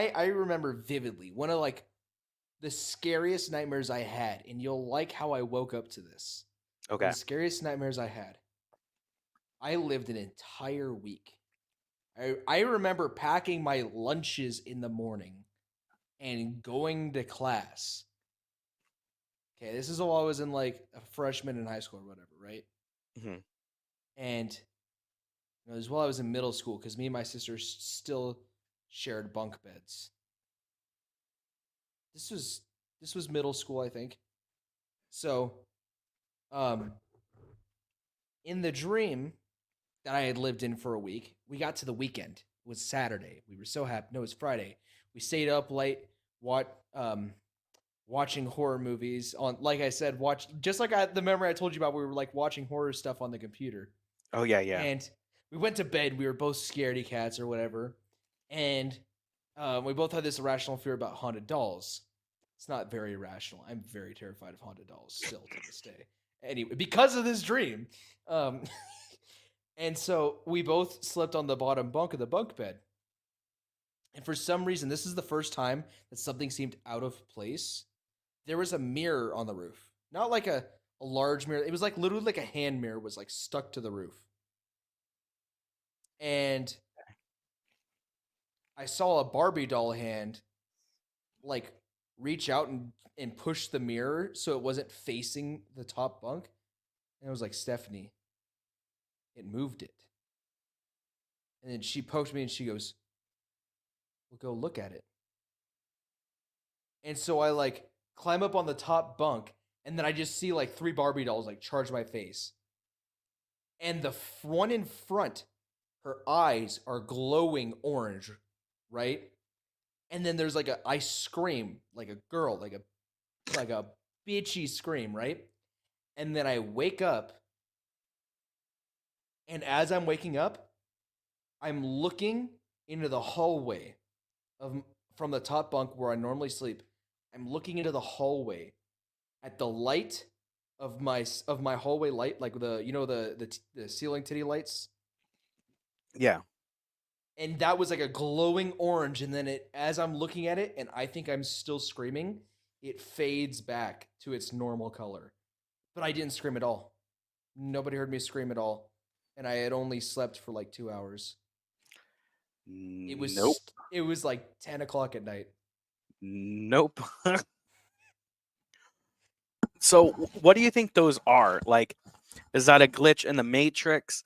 I remember vividly one of like the scariest nightmares I had, and you'll like how I woke up to this. One of Okay. the scariest nightmares I had. I lived an entire week. I remember packing my lunches in the morning and going to class. Okay, this is while I was in like a freshman in high school or whatever, right? Hmm. And it was while I was in middle school because me and my sister still shared bunk beds. This was this was middle school, I think. So, um, in the dream that I had lived in for a week, we got to the weekend. It was Saturday. We were so happy. No, it was Friday. We stayed up late, what watching horror movies on. Like I said, watch just like the memory I told you about. We were like watching horror stuff on the computer, Oh yeah, yeah. and we went to bed. We were both scaredy cats or whatever, and we both had this irrational fear about haunted dolls. It's not very irrational. I'm very terrified of haunted dolls still to this day. Anyway, because of this dream, um, and so we both slept on the bottom bunk of the bunk bed. And for some reason, this is the first time that something seemed out of place. There was a mirror on the roof, not like a large mirror. It was like literally like a hand mirror was like stuck to the roof. And I saw a Barbie doll hand like reach out and push the mirror so it wasn't facing the top bunk. And I was like, Stephanie, it moved it. And then she poked me and she goes, well, go look at it. And so I like climb up on the top bunk and then I just see like three Barbie dolls like charge my face. And the one in front, her eyes are glowing orange, right? And then there's like I scream like a girl, like a bitchy scream, right? And then I wake up, and as I'm waking up, I'm looking into the hallway of from the top bunk where I normally sleep. I'm looking into the hallway at the light of my hallway light, like the ceiling titty lights, Yeah. and that was like a glowing orange. And then it, as I'm looking at it, and I think I'm still screaming, it fades back to its normal color. But I didn't scream at all. Nobody heard me scream at all, and I had only slept for like 2 hours. Nope. It was like 10 o'clock at night. Nope. So, what do you think those are? Like, is that a glitch in the Matrix?